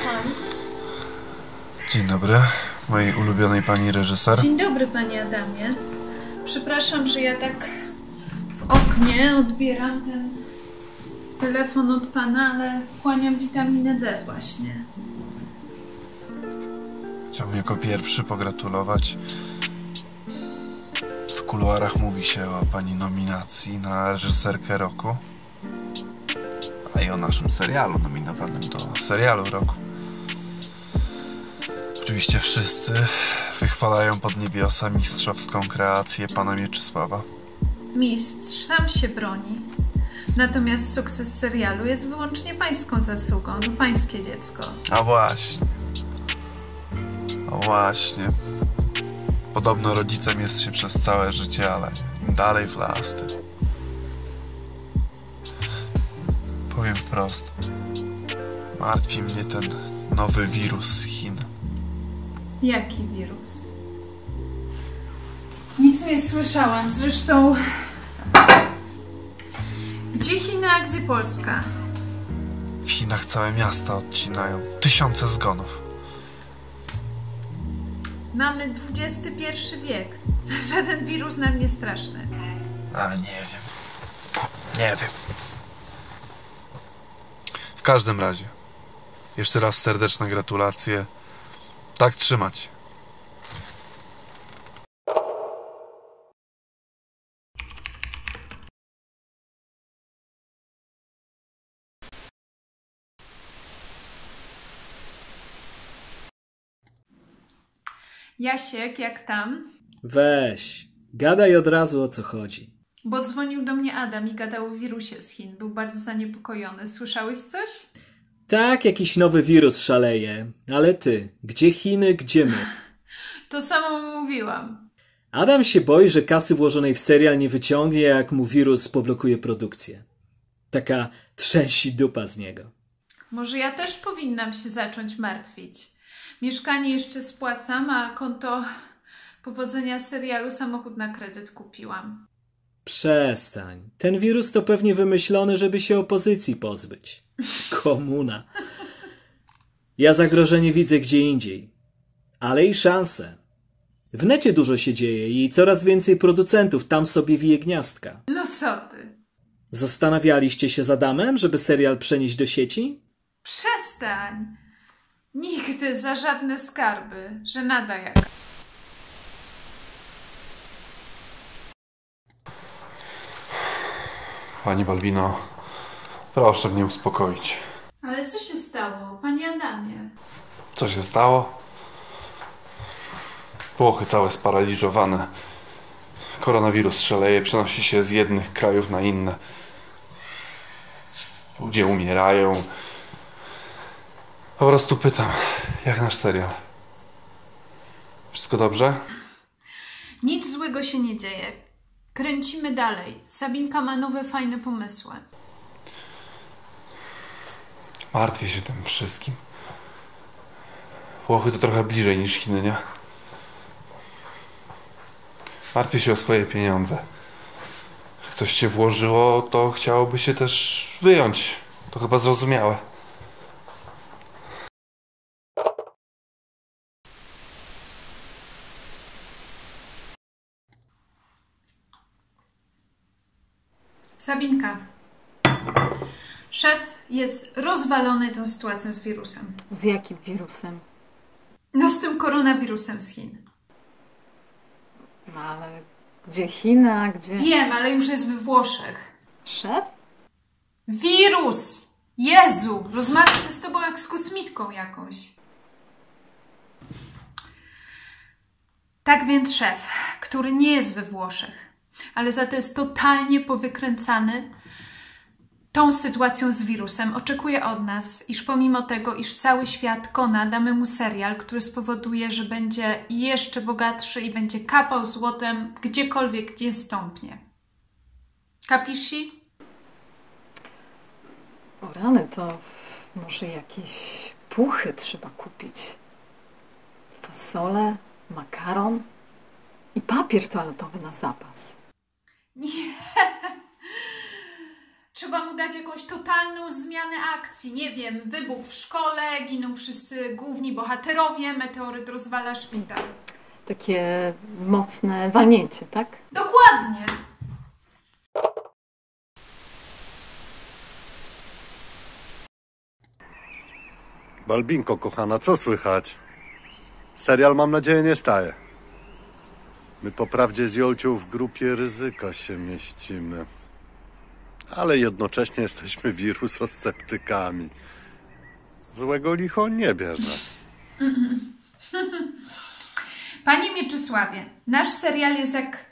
Słucham. Dzień dobry, mojej ulubionej pani reżyser. Dzień dobry, panie Adamie. Przepraszam, że ja tak w oknie odbieram ten telefon od pana, ale wchłaniam witaminę D właśnie. Chciałbym jako pierwszy pogratulować. W kuluarach mówi się o pani nominacji na reżyserkę roku, a i o naszym serialu nominowanym do serialu roku. Oczywiście wszyscy wychwalają pod niebiosa mistrzowską kreację pana Mieczysława. Mistrz sam się broni. Natomiast sukces serialu jest wyłącznie pańską zasługą. To pańskie dziecko. A właśnie. O właśnie. Podobno rodzicem jest się przez całe życie, ale im dalej w las, tym. Powiem wprost. Martwi mnie ten nowy wirus z Chin. Jaki wirus? Nic nie słyszałam. Zresztą... Gdzie Chiny, a gdzie Polska? W Chinach całe miasta odcinają. Tysiące zgonów. Mamy XXI wiek. Żaden wirus nam nie straszny. Ale nie wiem. Nie wiem. W każdym razie. Jeszcze raz serdeczne gratulacje. Tak trzymać. Jasiek, jak tam? Weź, gadaj od razu, o co chodzi. Bo dzwonił do mnie Adam i gadał o wirusie z Chin. Był bardzo zaniepokojony. Słyszałeś coś? Tak, jakiś nowy wirus szaleje. Ale ty, gdzie Chiny, gdzie my? To samo mówiłam. Adam się boi, że kasy włożonej w serial nie wyciągnie, jak mu wirus poblokuje produkcję. Taka trzęsi dupa z niego. Może ja też powinnam się zacząć martwić. Mieszkanie jeszcze spłacam, a konto powodzenia serialu samochód na kredyt kupiłam. Przestań. Ten wirus to pewnie wymyślony, żeby się opozycji pozbyć. Komuna. Ja zagrożenie widzę gdzie indziej. Ale i szanse. W necie dużo się dzieje i coraz więcej producentów tam sobie wije gniazdka. No co ty? Zastanawialiście się z Adamem, żeby serial przenieść do sieci? Przestań. Nigdy za żadne skarby. Żenada jaka. Pani Balbino, proszę mnie uspokoić. Ale co się stało, panie Adamie? Co się stało? Włochy całe sparaliżowane. Koronawirus szaleje, przenosi się z jednych krajów na inne. Ludzie umierają. Po prostu pytam, jak nasz serial? Wszystko dobrze? Nic złego się nie dzieje. Kręcimy dalej. Sabinka ma nowe, fajne pomysły. Martwię się tym wszystkim. Włochy to trochę bliżej niż Chiny, nie? Martwię się o swoje pieniądze. Jak coś się włożyło, to chciałoby się też wyjąć. To chyba zrozumiałe. Sabinka. Szef jest rozwalony tą sytuacją z wirusem. Z jakim wirusem? No z tym koronawirusem z Chin. No ale gdzie Chiny, a gdzie... Wiem, ale już jest we Włoszech. Szef? Wirus! Jezu! Rozmawia się z tobą jak z kosmitką jakąś. Tak więc szef, który nie jest we Włoszech, ale za to jest totalnie powykręcany tą sytuacją z wirusem, oczekuje od nas, iż pomimo tego, iż cały świat kona, damy mu serial, który spowoduje, że będzie jeszcze bogatszy i będzie kapał złotem gdziekolwiek, gdzie stąpnie. Kapisci? O rany, to może jakieś puchy trzeba kupić. Fasole, makaron i papier toaletowy na zapas. Nie. Trzeba mu dać jakąś totalną zmianę akcji. Nie wiem, wybuch w szkole, giną wszyscy główni bohaterowie, meteoryt rozwala szpital. Takie mocne walnięcie, tak? Dokładnie. Balbinko, kochana, co słychać? Serial, mam nadzieję, nie staje. My po prawdzie z Jolcią w grupie ryzyka się mieścimy. Ale jednocześnie jesteśmy wirusosceptykami. Złego licho nie bierze. Panie Mieczysławie, nasz serial jest jak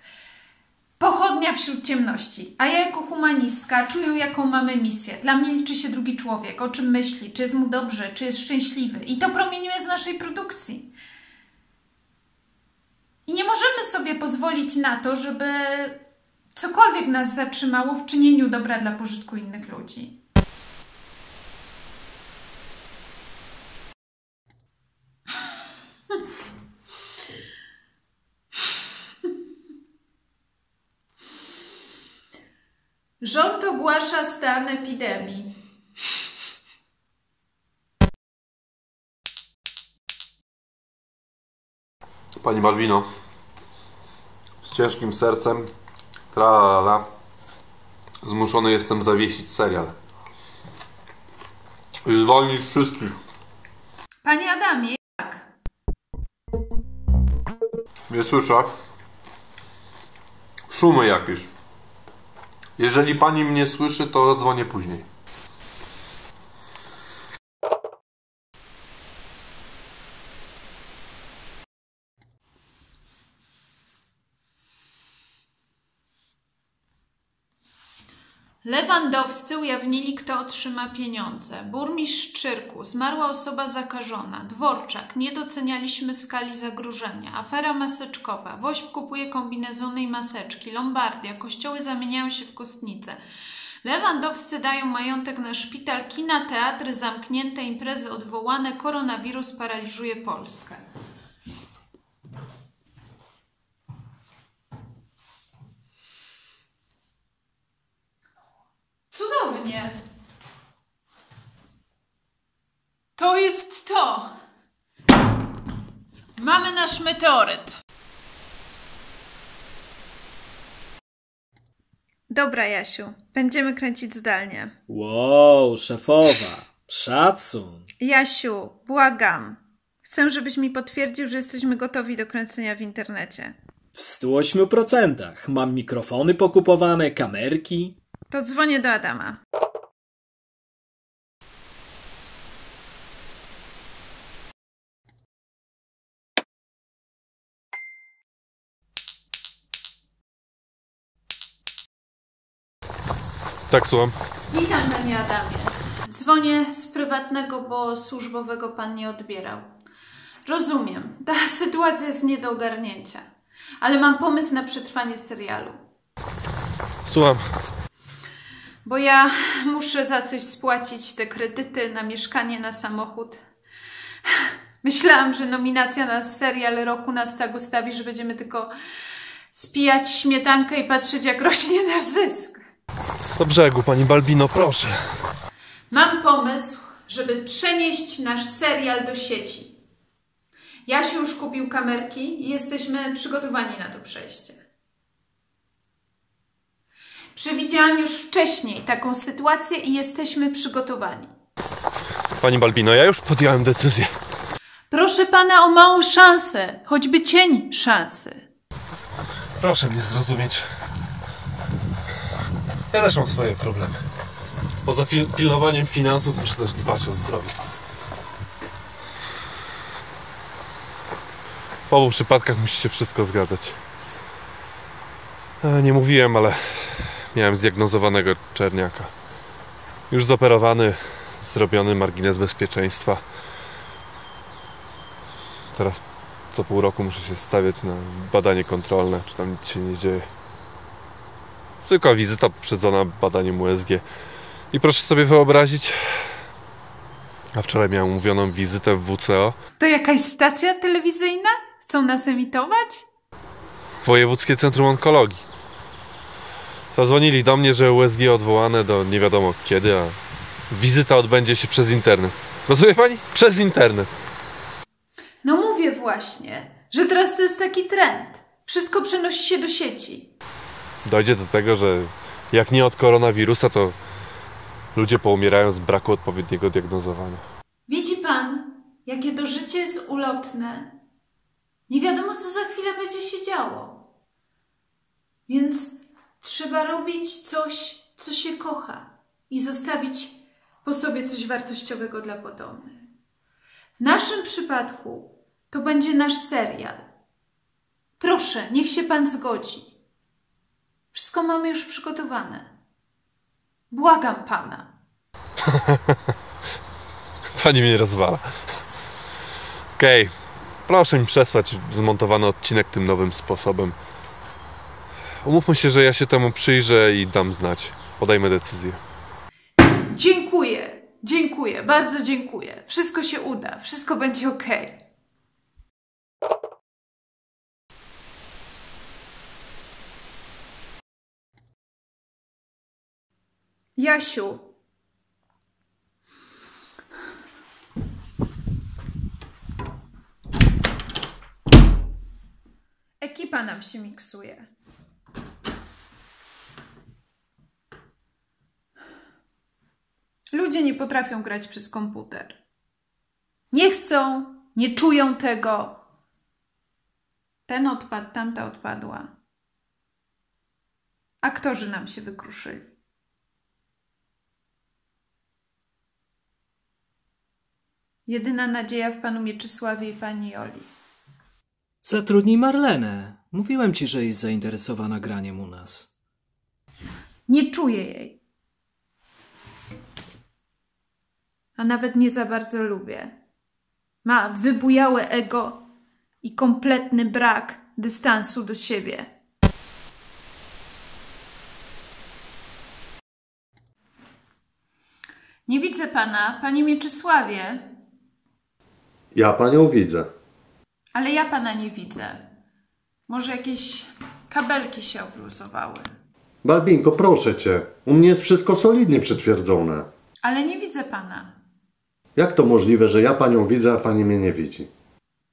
pochodnia wśród ciemności, a ja jako humanistka czuję, jaką mamy misję. Dla mnie liczy się drugi człowiek, o czym myśli, czy jest mu dobrze, czy jest szczęśliwy. I to promieniuje z naszej produkcji. I nie możemy sobie pozwolić na to, żeby cokolwiek nas zatrzymało w czynieniu dobra dla pożytku innych ludzi. Rząd ogłasza stan epidemii. Pani Malwino, z ciężkim sercem, tralala, zmuszony jestem zawiesić serial. I zwolnić wszystkich. Panie Adamie, jak? Nie słyszę. Szumy jakieś. Jeżeli pani mnie słyszy, to dzwonię później. Lewandowscy ujawnili, kto otrzyma pieniądze. Burmistrz Szczyrku, zmarła osoba zakażona. Dworczak, nie docenialiśmy skali zagrożenia. Afera maseczkowa. Woźb kupuje kombinezony i maseczki. Lombardia, kościoły zamieniają się w kostnice. Lewandowscy dają majątek na szpital, kina, teatry zamknięte, imprezy odwołane. Koronawirus paraliżuje Polskę. Cudownie. To jest to. Mamy nasz meteoryt. Dobra, Jasiu. Będziemy kręcić zdalnie. Wow, szefowa. Szacun. Jasiu, błagam. Chcę, żebyś mi potwierdził, że jesteśmy gotowi do kręcenia w internecie. W 108%. Mam mikrofony pokupowane, kamerki. To dzwonię do Adama. Tak, słucham. Witam, panie Adamie. Dzwonię z prywatnego, bo służbowego pan nie odbierał. Rozumiem, ta sytuacja jest nie do ogarnięcia. Ale mam pomysł na przetrwanie serialu. Słucham. Bo ja muszę za coś spłacić te kredyty na mieszkanie, na samochód. Myślałam, że nominacja na serial roku nas tak ustawi, że będziemy tylko spijać śmietankę i patrzeć, jak rośnie nasz zysk. Do brzegu, pani Balbino, proszę. Mam pomysł, żeby przenieść nasz serial do sieci. Jasiu już kupił kamerki i jesteśmy przygotowani na to przejście. Przewidziałam już wcześniej taką sytuację i jesteśmy przygotowani. Pani Balbino, ja już podjąłem decyzję. Proszę pana o małą szansę, choćby cień szansy. Proszę mnie zrozumieć. Ja też mam swoje problemy. Poza pilnowaniem finansów muszę też dbać o zdrowie. W obu przypadkach musi się wszystko zgadzać. Nie mówiłem, ale miałem zdiagnozowanego czerniaka. Już zoperowany, zrobiony margines bezpieczeństwa. Teraz co pół roku muszę się stawiać na badanie kontrolne, czy tam nic się nie dzieje. Zwykła wizyta poprzedzona badaniem USG. I proszę sobie wyobrazić, a wczoraj miałem umówioną wizytę w WCO. To jakaś stacja telewizyjna? Chcą nas emitować? Wojewódzkie Centrum Onkologii. Zadzwonili do mnie, że USG odwołane do nie wiadomo kiedy, a wizyta odbędzie się przez internet. Rozumie pani? Przez internet. No mówię właśnie, że teraz to jest taki trend. Wszystko przenosi się do sieci. Dojdzie do tego, że jak nie od koronawirusa, to ludzie poumierają z braku odpowiedniego diagnozowania. Widzi pan, jakie to życie jest ulotne? Nie wiadomo, co za chwilę będzie się działo. Więc trzeba robić coś, co się kocha i zostawić po sobie coś wartościowego dla potomnych. W naszym przypadku to będzie nasz serial. Proszę, niech się pan zgodzi. Wszystko mamy już przygotowane. Błagam pana. Pani mnie rozwala. Okej, proszę mi przesłać zmontowany odcinek tym nowym sposobem. Umówmy się, że ja się temu przyjrzę i dam znać. Podejmę decyzję. Dziękuję, bardzo dziękuję. Wszystko się uda, wszystko będzie okej. Jasiu. Ekipa nam się miksuje. Ludzie nie potrafią grać przez komputer. Nie chcą, nie czują tego. Ten odpadł, tamta odpadła. Aktorzy nam się wykruszyli. Jedyna nadzieja w panu Mieczysławie i pani Joli. Zatrudnij Marlenę. Mówiłem ci, że jest zainteresowana graniem u nas. Nie czuję jej. A nawet nie za bardzo lubię. Ma wybujałe ego i kompletny brak dystansu do siebie. Nie widzę pana, panie Mieczysławie. Ja panią widzę. Ale ja pana nie widzę. Może jakieś kabelki się obluzowały. Balbinko, proszę cię. U mnie jest wszystko solidnie przytwierdzone. Ale nie widzę pana. Jak to możliwe, że ja panią widzę, a pani mnie nie widzi?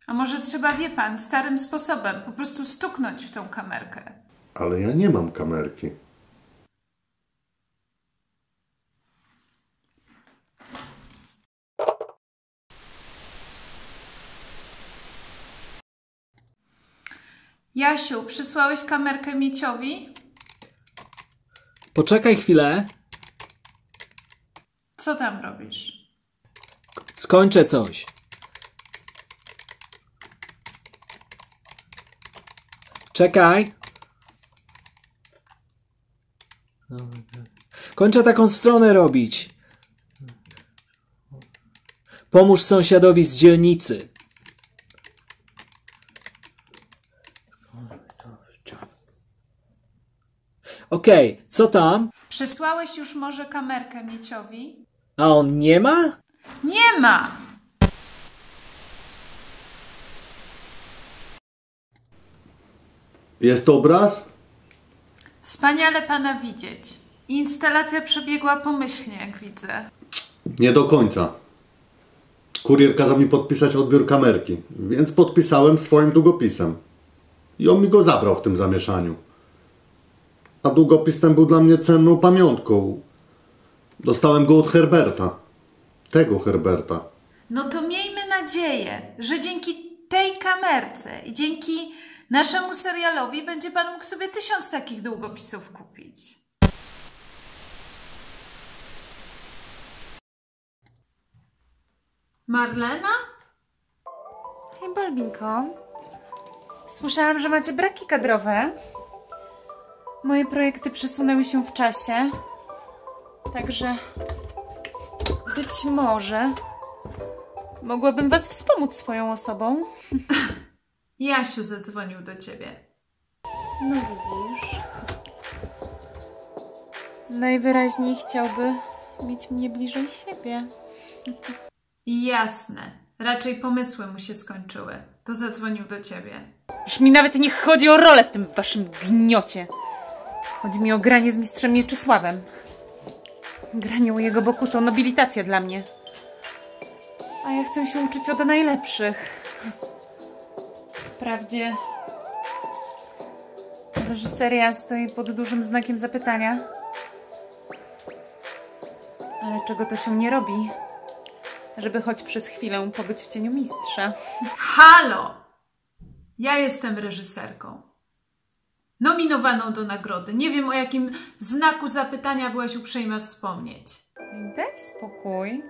A może trzeba, wie pan, starym sposobem po prostu stuknąć w tą kamerkę. Ale ja nie mam kamerki. Jasiu, przysłałeś kamerkę Mieciowi? Poczekaj chwilę. Co tam robisz? Skończę coś. Czekaj. Kończę taką stronę robić. Pomóż sąsiadowi z dzielnicy. Okej, co tam? Przysłałeś już może kamerkę Mieciowi? A on nie ma? Nie ma! Jest to obraz? Wspaniale pana widzieć. Instalacja przebiegła pomyślnie, jak widzę. Nie do końca. Kurier kazał mi podpisać odbiór kamerki, więc podpisałem swoim długopisem. I on mi go zabrał w tym zamieszaniu. A długopis ten był dla mnie cenną pamiątką. Dostałem go od Herberta. Tego Herberta. No to miejmy nadzieję, że dzięki tej kamerce i dzięki naszemu serialowi będzie pan mógł sobie 1000 takich długopisów kupić. Marlena? Hej, Balbinko. Słyszałam, że macie braki kadrowe. Moje projekty przesunęły się w czasie. Także być może mogłabym was wspomóc swoją osobą. Jasiu zadzwonił do ciebie. No widzisz. Najwyraźniej chciałby mieć mnie bliżej siebie. Jasne. Raczej pomysły mu się skończyły. To zadzwonił do ciebie. Już mi nawet nie chodzi o rolę w tym waszym gniocie. Chodzi mi o granie z mistrzem Mieczysławem. Granie u jego boku to nobilitacja dla mnie. A ja chcę się uczyć od najlepszych. Wprawdzie reżyseria stoi pod dużym znakiem zapytania. Ale czego to się nie robi, żeby choć przez chwilę pobyć w cieniu mistrza. Halo! Ja jestem reżyserką. Nominowaną do nagrody. Nie wiem, o jakim znaku zapytania byłaś uprzejma wspomnieć. Daj spokój.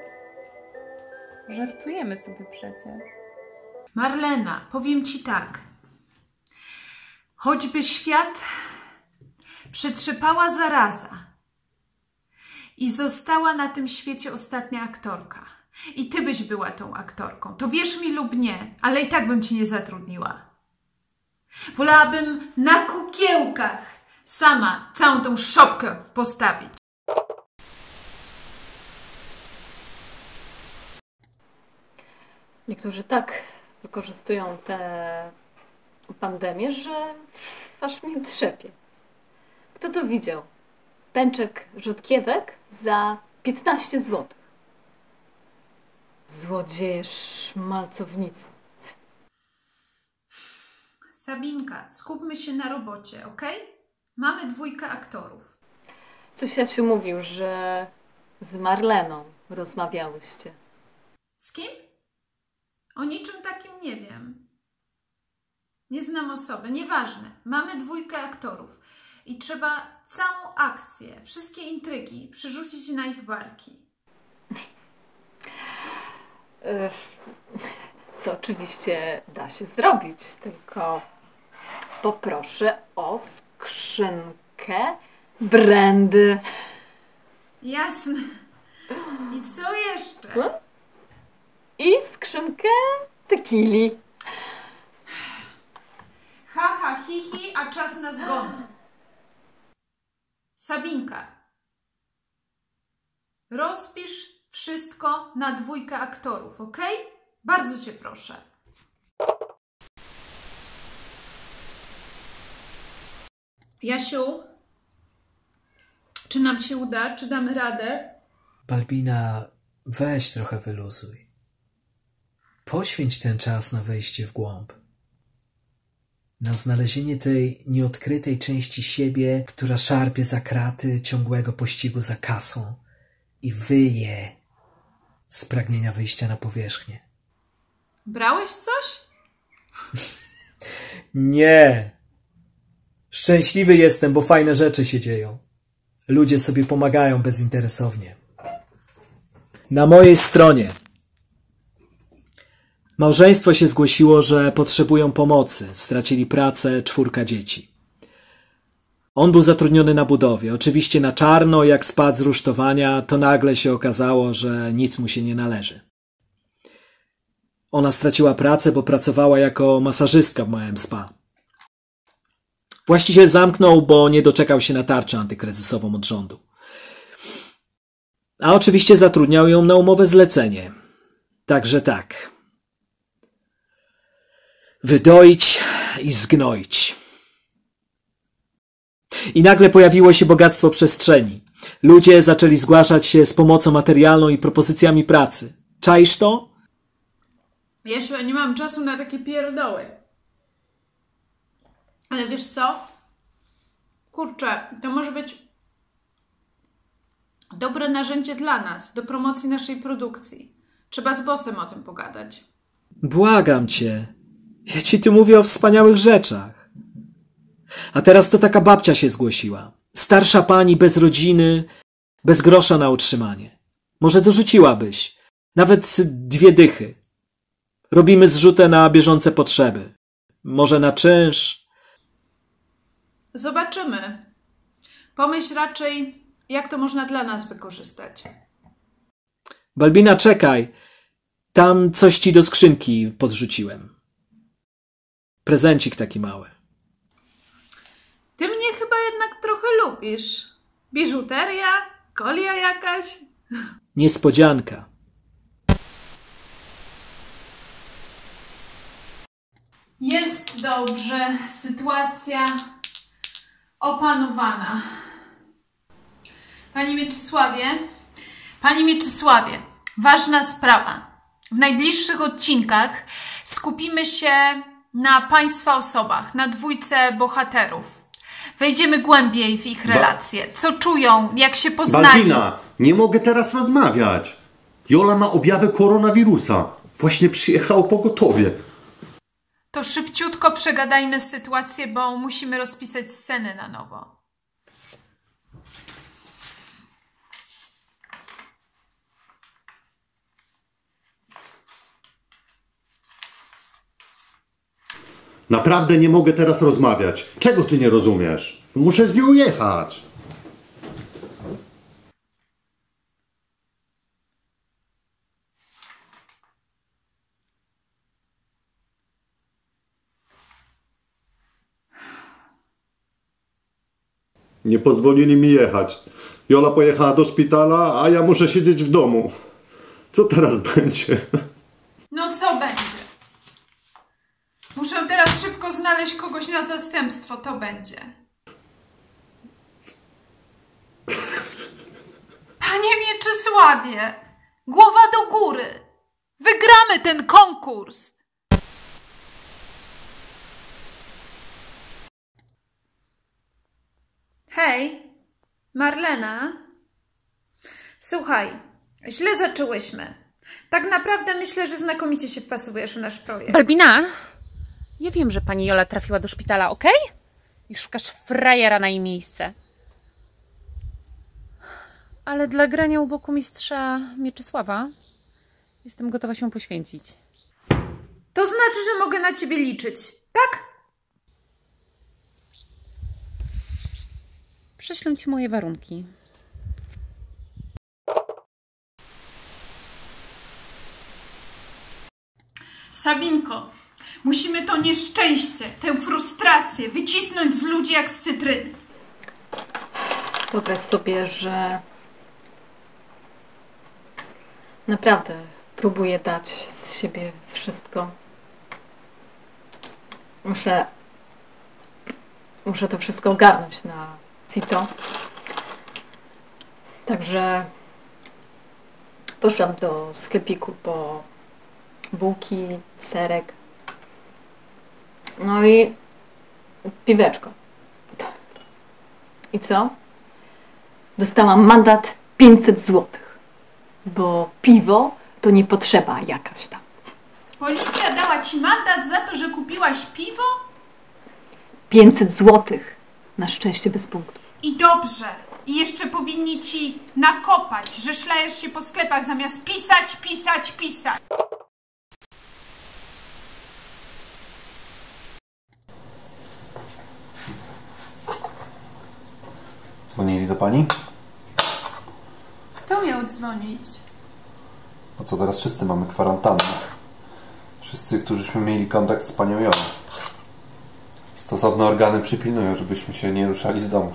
Żartujemy sobie przecież. Marlena, powiem ci tak. Choćby świat przetrzepała zaraza i została na tym świecie ostatnia aktorka. I ty byś była tą aktorką. To wierz mi lub nie, ale i tak bym ci nie zatrudniła. Wolałabym na kukiełkach sama całą tą szopkę postawić. Niektórzy tak wykorzystują tę pandemię, że aż mnie trzepie. Kto to widział? Pęczek rzodkiewek za 15 zł. Złodzieje, szmalcownicy. Sabinka, skupmy się na robocie, ok? Mamy 2 aktorów. Coś Jasiu mówił, że z Marleną rozmawiałyście. Z kim? O niczym takim nie wiem. Nie znam osoby, nieważne. Mamy 2 aktorów i trzeba całą akcję, wszystkie intrygi przerzucić na ich barki. To oczywiście da się zrobić, tylko poproszę o skrzynkę brandy. Jasne. I co jeszcze? I skrzynkę tequili. Ha, ha, hi, hi, a czas na zgon. Sabinka, rozpisz wszystko na 2 aktorów, ok? Bardzo cię proszę. Jasiu, czy nam się uda? Czy damy radę? Balbina, weź trochę wyluzuj. Poświęć ten czas na wejście w głąb. Na znalezienie tej nieodkrytej części siebie, która szarpie za kraty ciągłego pościgu za kasą i wyje z pragnienia wyjścia na powierzchnię. Brałeś coś? Nie. Szczęśliwy jestem, bo fajne rzeczy się dzieją. Ludzie sobie pomagają bezinteresownie. Na mojej stronie małżeństwo się zgłosiło, że potrzebują pomocy. Stracili pracę, 4 dzieci. On był zatrudniony na budowie. Oczywiście na czarno, jak spadł z rusztowania, to nagle się okazało, że nic mu się nie należy. Ona straciła pracę, bo pracowała jako masażystka w małym spa. Właściciel zamknął, bo nie doczekał się na tarczę antykryzysową od rządu. A oczywiście zatrudniał ją na umowę zlecenie. Także tak. Wydoić i zgnoić. I nagle pojawiło się bogactwo przestrzeni. Ludzie zaczęli zgłaszać się z pomocą materialną i propozycjami pracy. Czaisz to? Jasiu, ja nie mam czasu na takie pierdoły. Ale wiesz co? Kurczę, to może być dobre narzędzie dla nas, do promocji naszej produkcji. Trzeba z bossem o tym pogadać. Błagam cię. Ja ci tu mówię o wspaniałych rzeczach. A teraz to taka babcia się zgłosiła. Starsza pani bez rodziny, bez grosza na utrzymanie. Może dorzuciłabyś. Nawet 2 dychy. Robimy zrzutę na bieżące potrzeby. Może na czynsz. Zobaczymy. Pomyśl raczej, jak to można dla nas wykorzystać. Balbina, czekaj. Tam coś ci do skrzynki podrzuciłem. Prezencik taki mały. Ty mnie chyba jednak trochę lubisz. Biżuteria? Kolia jakaś? Niespodzianka. Jest dobrze. Sytuacja opanowana. Panie Mieczysławie, ważna sprawa. W najbliższych odcinkach skupimy się na Państwa osobach, na dwójce bohaterów. Wejdziemy głębiej w ich relacje. Co czują, jak się poznali. Balbina, nie mogę teraz rozmawiać. Jola ma objawy koronawirusa. Właśnie przyjechało pogotowie. To szybciutko przegadajmy sytuację, bo musimy rozpisać sceny na nowo. Naprawdę nie mogę teraz rozmawiać. Czego ty nie rozumiesz? Muszę z nią jechać. Nie pozwolili mi jechać. Jola pojechała do szpitala, a ja muszę siedzieć w domu. Co teraz będzie? No co będzie? Muszę teraz szybko znaleźć kogoś na zastępstwo, to będzie. Panie Mieczysławie, głowa do góry. Wygramy ten konkurs. Hej, Marlena. Słuchaj, źle zaczęłyśmy. Tak naprawdę myślę, że znakomicie się wpasowujesz w nasz projekt. Balbina, ja wiem, że pani Jola trafiła do szpitala, okej? I szukasz frajera na jej miejsce. Ale dla grania u boku mistrza Mieczysława jestem gotowa się poświęcić. To znaczy, że mogę na ciebie liczyć, tak? Prześlę ci moje warunki. Sabinko, musimy to nieszczęście, tę frustrację wycisnąć z ludzi jak z cytryny. Wyobraź sobie, że naprawdę próbuję dać z siebie wszystko. Muszę to wszystko ogarnąć na CITO. Także poszłam do sklepiku po bułki, serek. No i piweczko. I co? Dostałam mandat 500 zł. Bo piwo to nie potrzeba jakaś tam. Policja dała ci mandat za to, że kupiłaś piwo? 500 zł. Na szczęście bez punktów. I dobrze. I jeszcze powinni ci nakopać, że szlajesz się po sklepach zamiast pisać. Dzwonili do pani? Kto miał dzwonić? No co, teraz wszyscy mamy kwarantannę. Wszyscy, którzyśmy mieli kontakt z panią Jolą. Stosowne organy przypilnują, żebyśmy się nie ruszali z domów.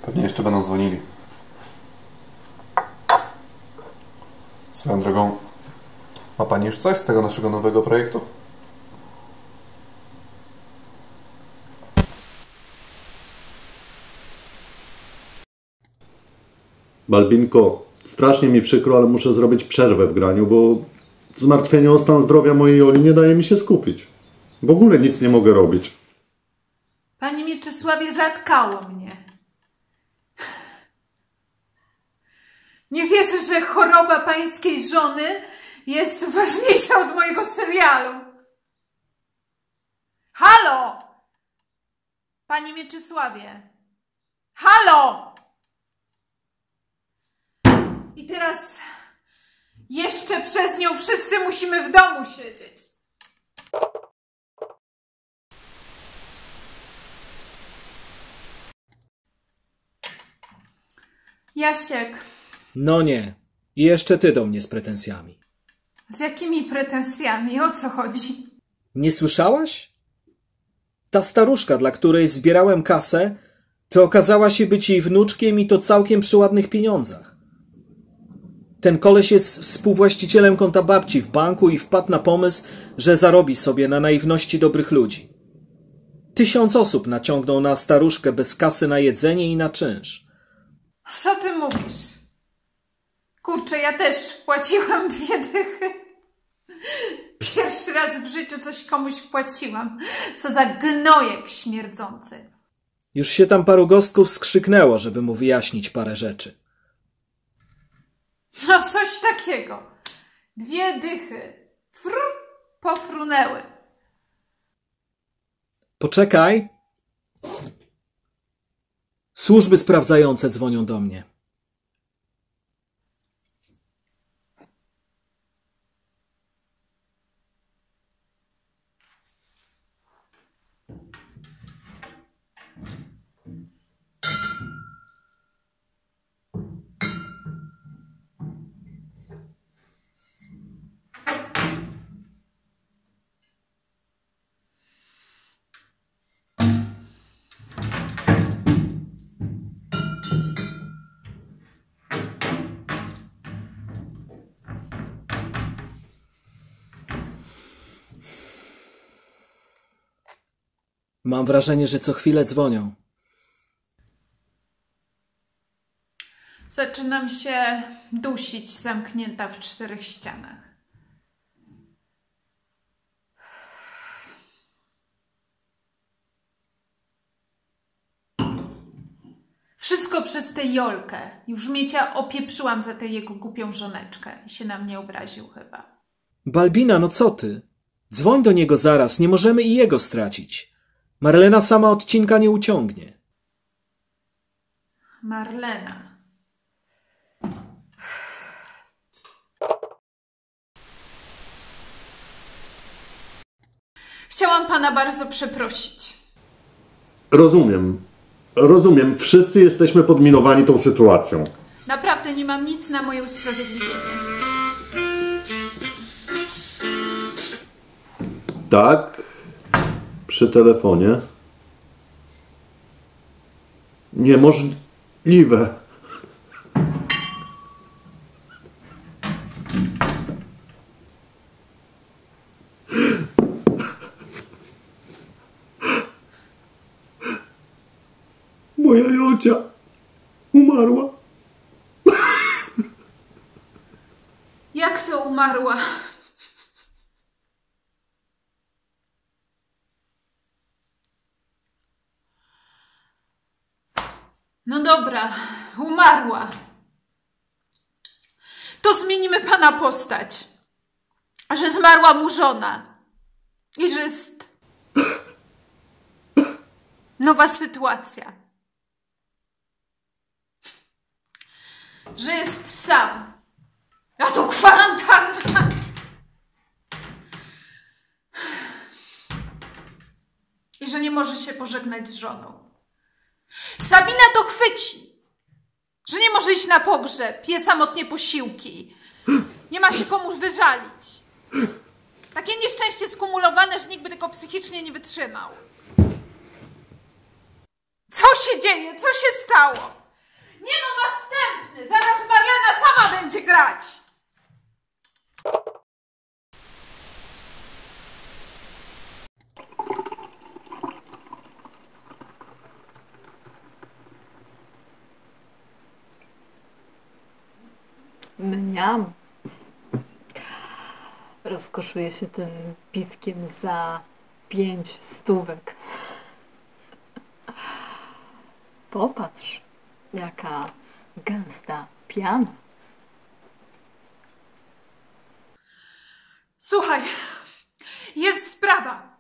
Pewnie jeszcze będą dzwonili. Swoją drogą, ma pani już coś z tego naszego nowego projektu? Balbinko, strasznie mi przykro, ale muszę zrobić przerwę w graniu, bo zmartwienie o stan zdrowia mojej Joli nie daje mi się skupić. W ogóle nic nie mogę robić. Panie Mieczysławie, zatkało mnie. Nie wierzę, że choroba pańskiej żony jest ważniejsza od mojego serialu. Halo! Panie Mieczysławie! Halo! I teraz jeszcze przez nią wszyscy musimy w domu siedzieć. Jasiek, No nie. I jeszcze ty do mnie z pretensjami. z jakimi pretensjami? O co chodzi? Nie słyszałaś? Ta staruszka, dla której zbierałem kasę, to okazała się być jej wnuczkiem i to całkiem przy ładnych pieniądzach. Ten koleś jest współwłaścicielem konta babci w banku i wpadł na pomysł, że zarobi sobie na naiwności dobrych ludzi. 1000 osób naciągnął na staruszkę bez kasy na jedzenie i na czynsz. Co ty mówisz? Kurczę, ja też wpłaciłam 2 dychy. Pierwszy raz w życiu coś komuś wpłaciłam. Co za gnojek śmierdzący. Już się tam paru gostków skrzyknęło, żeby mu wyjaśnić parę rzeczy. No coś takiego. 2 dychy. Pofrunęły. Poczekaj. Służby sprawdzające dzwonią do mnie. Mam wrażenie, że co chwilę dzwonią. Zaczynam się dusić zamknięta w 4 ścianach. Wszystko przez tę Jolkę. Już Miecia opieprzyłam za tę jego głupią żoneczkę i się na mnie obraził chyba. Balbina, no co ty? Dzwoń do niego zaraz, nie możemy i jego stracić. Marlena sama odcinka nie uciągnie. Marlena. Chciałam pana bardzo przeprosić. Rozumiem. Wszyscy jesteśmy podminowani tą sytuacją. Naprawdę nie mam nic na moje usprawiedliwienie. Tak, przy telefonie. Niemożliwe. Moja Jolcia umarła. Jak to umarła? No dobra, umarła. To zmienimy pana postać. Że zmarła mu żona. I że jest nowa sytuacja. Że jest sam. A to kwarantanna. I że nie może się pożegnać z żoną. Sabina to chwyci. Że nie może iść na pogrzeb, je samotnie posiłki. Nie ma się komu wyżalić. Takie nieszczęście skumulowane, że nikt by tego psychicznie nie wytrzymał. Co się dzieje? Co się stało? Nie no, następny! Zaraz Marlena sama będzie grać! Mniam. Rozkoszuję się tym piwkiem za 5 stówek. Popatrz, jaka gęsta piana. Słuchaj, jest sprawa.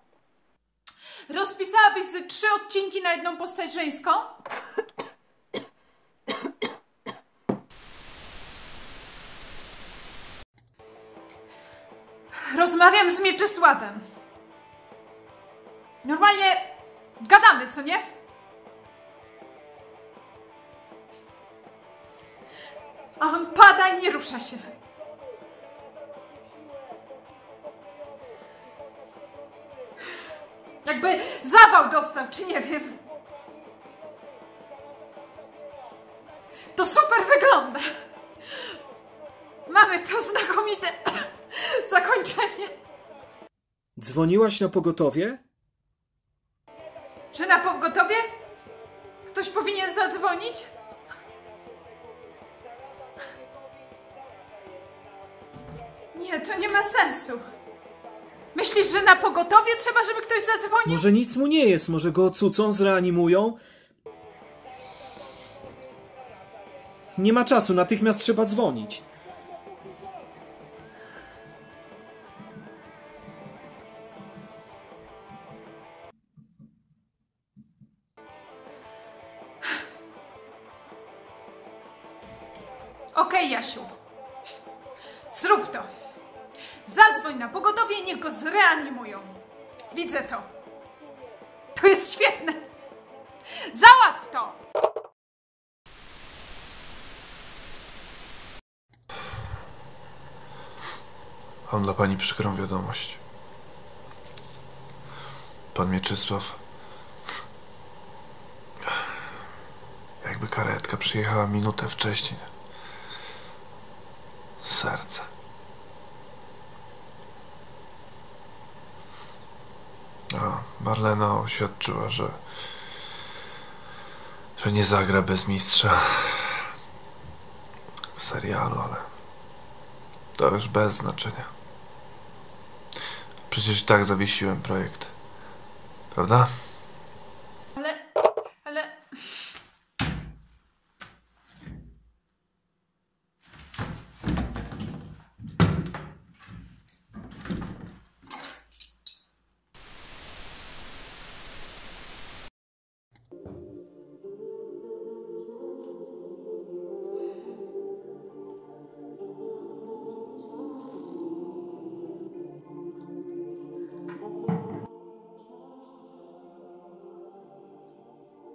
Rozpisałabyś ze 3 odcinki na jedną postać żeńską? Rozmawiam z Mieczysławem. Normalnie gadamy, co nie? A on pada i nie rusza się. Jakby zawał dostał, czy nie wiem. To super wygląda. Mamy to znakomite zakończenie. Dzwoniłaś na pogotowie? Że na pogotowie? Ktoś powinien zadzwonić? Nie, to nie ma sensu. Myślisz, że na pogotowie trzeba, żeby ktoś zadzwonił? Może nic mu nie jest, może go ocucą, zreanimują? Nie ma czasu, natychmiast trzeba dzwonić. Okej, Jasiu. Zrób to. Zadzwoń na pogotowie i niech go zreanimują. Widzę to. To jest świetne. Załatw to! Mam dla pani przykrą wiadomość. Pan Mieczysław... Jakby karetka przyjechała minutę wcześniej. Serce. A Marlena oświadczyła, że nie zagra bez mistrza w serialu, ale to już bez znaczenia. Przecież i tak zawiesiłem projekt. Prawda? Ale...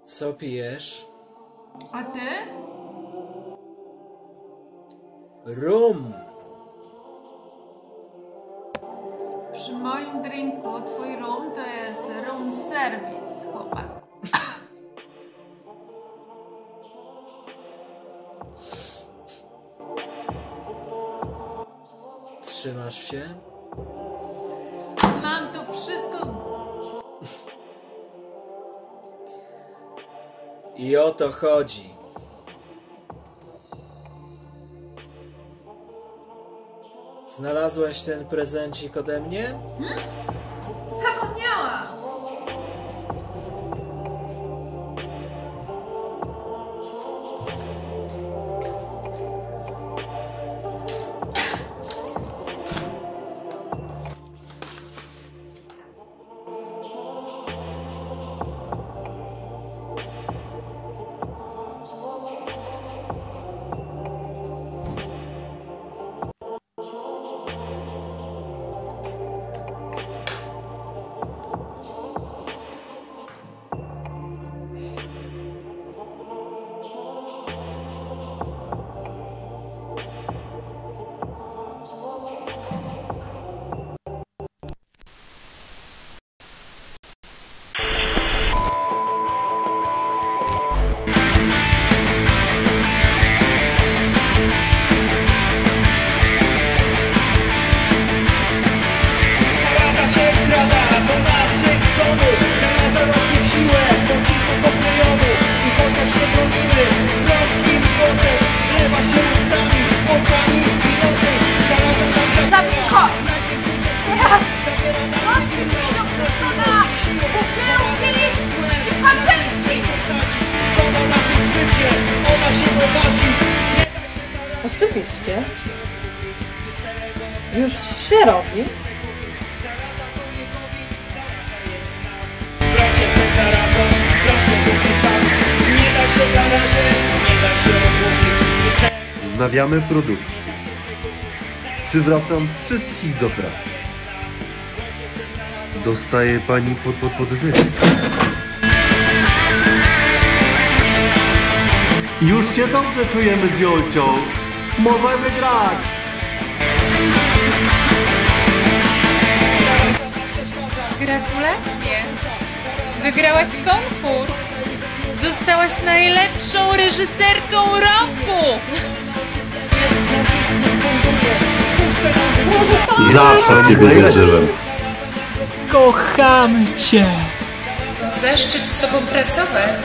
Co pijesz? A ty? Rum! Przy moim drinku twój rum to jest room service, chłopaku. Trzymasz się? Mam to wszystko... I o to chodzi. Znalazłaś ten prezencik ode mnie? Zapomniałam! Oczywiście. Już się robi. Wznawiamy produkcję. Przywracam wszystkich do pracy. Dostaje pani podwyżkę. Już się dobrze czujemy z Jolcią. Możemy grać. Gratulacje! Wygrałaś konkurs! Zostałaś najlepszą reżyserką roku! Zawsze w ciebie wierzyłem. Kochamy cię! Zaszczyt z tobą pracować.